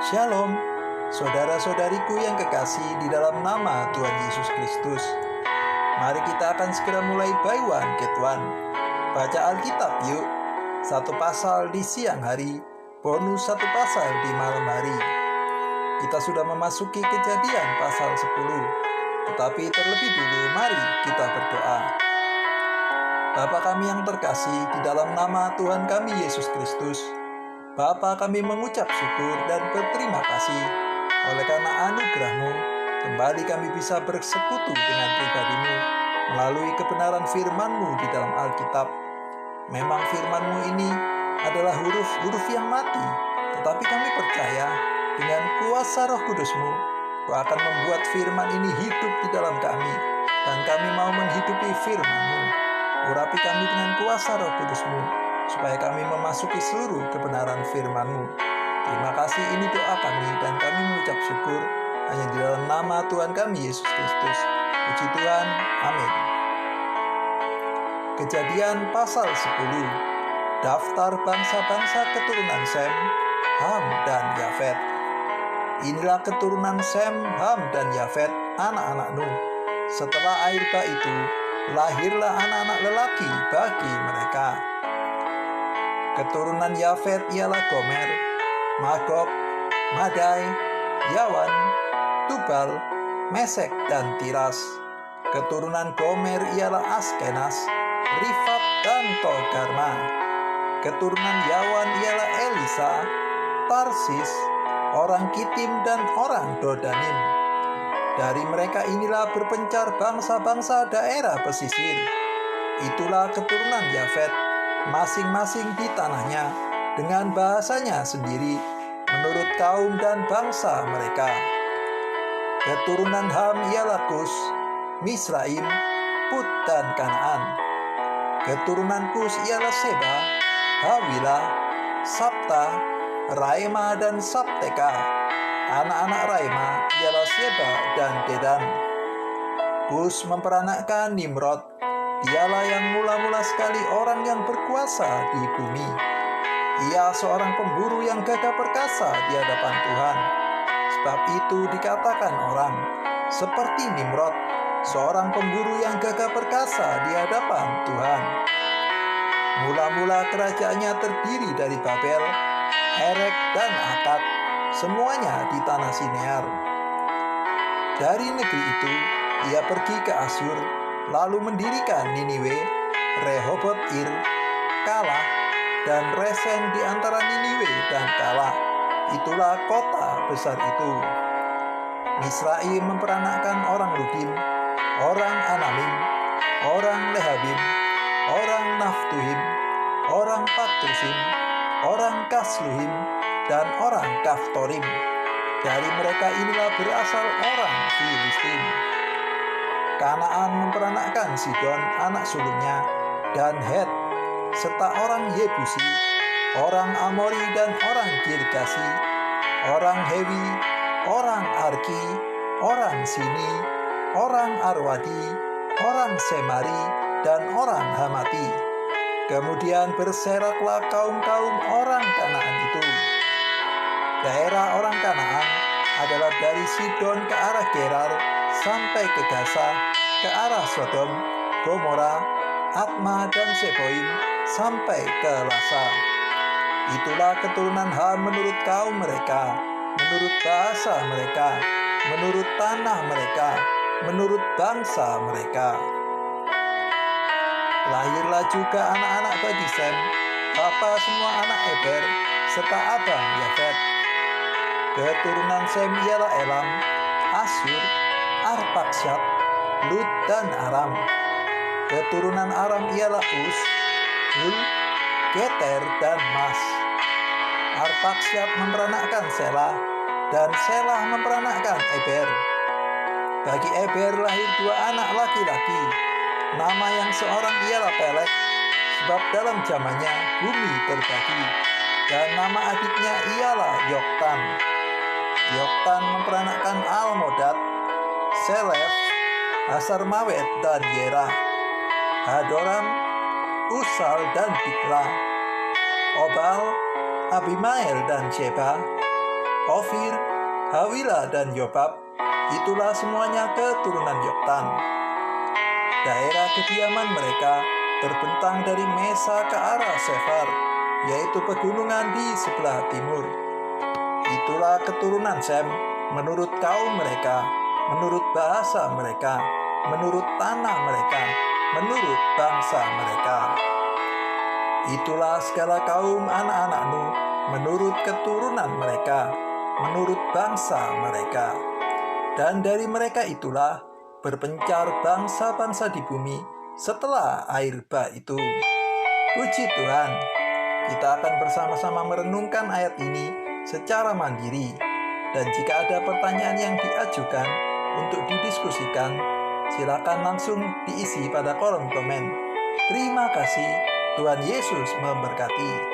Shalom, saudara-saudariku yang kekasih di dalam nama Tuhan Yesus Kristus. Mari kita akan segera mulai by one get one. Baca Alkitab yuk. Satu pasal di siang hari, bonus satu pasal di malam hari. Kita sudah memasuki Kejadian pasal 10. Tetapi terlebih dulu mari kita berdoa. Bapa kami yang terkasih, di dalam nama Tuhan kami Yesus Kristus, Bapa, kami mengucap syukur dan berterima kasih oleh karena anugerah-Mu, kembali kami bisa bersekutu dengan pribadi-Mu melalui kebenaran firman-Mu di dalam Alkitab. Memang firman-Mu ini adalah huruf-huruf yang mati, tetapi kami percaya dengan kuasa Roh Kudus-Mu, Kau akan membuat firman ini hidup di dalam kami, dan kami mau menghidupi firman-Mu. Urapi kami dengan kuasa Roh Kudus-Mu, supaya kami memasuki seluruh kebenaran firman-Mu. Terima kasih, ini doa kami, dan kami mengucap syukur hanya di dalam nama Tuhan kami Yesus Kristus. Puji Tuhan, amin. Kejadian pasal 10. Daftar bangsa-bangsa keturunan Sem, Ham, dan Yafet. Inilah keturunan Sem, Ham, dan Yafet, anak-anak Nuh. Setelah air bah itu, lahirlah anak-anak lelaki bagi mereka. Keturunan Yafet ialah Gomer, Magog, Madai, Yawan, Tubal, Mesek, dan Tiras. Keturunan Gomer ialah Askenas, Rifat, dan Togarma. Keturunan Yawan ialah Elisa, Tarsis, orang Kitim, dan orang Dodanim. Dari mereka inilah berpencar bangsa-bangsa daerah pesisir. Itulah keturunan Yafet, masing-masing di tanahnya, dengan bahasanya sendiri, menurut kaum dan bangsa mereka. Keturunan Ham ialah Kus, Misraim, Put, dan Kanaan. Keturunan Kus ialah Seba, Hawila, Sabta, Raima, dan Sabteka. Anak-anak Raima ialah Seba dan Dedan. Kus memperanakkan Nimrod. Dialah yang mula-mula sekali orang yang berkuasa di bumi. Ia seorang pemburu yang gagah perkasa di hadapan Tuhan. Sebab itu dikatakan orang, seperti Nimrod, seorang pemburu yang gagah perkasa di hadapan Tuhan. Mula-mula kerajaannya terdiri dari Babel, Erek, dan Akad, semuanya di tanah Sinear. Dari negeri itu, ia pergi ke Asyur, lalu mendirikan Niniwe, Rehoboth Ir, Kalah, dan Resen di antara Niniwe dan Kalah. Itulah kota besar itu. Misraim memperanakkan orang Ludim, orang Anamim, orang Lehabim, orang Naftuhim, orang Patrusim, orang Kasluhim, dan orang Kaftorim. Dari mereka inilah berasal orang Filistin. Kanaan memperanakkan Sidon, anak sulungnya, dan Het, serta orang Yebusi, orang Amori, dan orang Girgasi, orang Hewi, orang Arki, orang Sini, orang Arwadi, orang Semari, dan orang Hamati. Kemudian berseraklah kaum-kaum orang Kanaan itu. Daerah orang Kanaan adalah dari Sidon ke arah Gerar, sampai ke Gaza, ke arah Sodom, Gomora, Atma, dan Seboim, sampai ke Lasa. Itulah keturunan Ham menurut kaum mereka, menurut bahasa mereka, menurut tanah mereka, menurut bangsa mereka. Lahirlah juga anak-anak bagi Sem, bapa semua anak Eber, serta abang Yafet. Keturunan Sem ialah Elam, Asyur, Arpaksyad, Lut, dan Aram. Keturunan Aram ialah Us, Hul, Geter, dan Mas. Arpaksyad memperanakkan Selah, dan Selah memperanakkan Eber. Bagi Eber lahir dua anak laki-laki. Nama yang seorang ialah Pelek, sebab dalam zamannya bumi terbagi. Dan nama adiknya ialah Yoktan. Yoktan memperanakkan Almodad, Selef, Hasarmawet, dan Yerah, Hadoram, Usal, dan Bikla, Obal, Abimael, dan Sheba, Ofir, Hawila, dan Yobab, itulah semuanya keturunan Yoktan. Daerah kediaman mereka terbentang dari Mesa ke arah Sefar, yaitu pegunungan di sebelah timur. Itulah keturunan Sem menurut kaum mereka, menurut bahasa mereka, menurut tanah mereka, menurut bangsa mereka. Itulah segala kaum anak-anak Nuh menurut keturunan mereka, menurut bangsa mereka. Dan dari mereka itulah berpencar bangsa-bangsa di bumi setelah air bah itu. Puji Tuhan, kita akan bersama-sama merenungkan ayat ini secara mandiri. Dan jika ada pertanyaan yang diajukan untuk didiskusikan, silakan langsung diisi pada kolom komen. Terima kasih, Tuhan Yesus memberkati.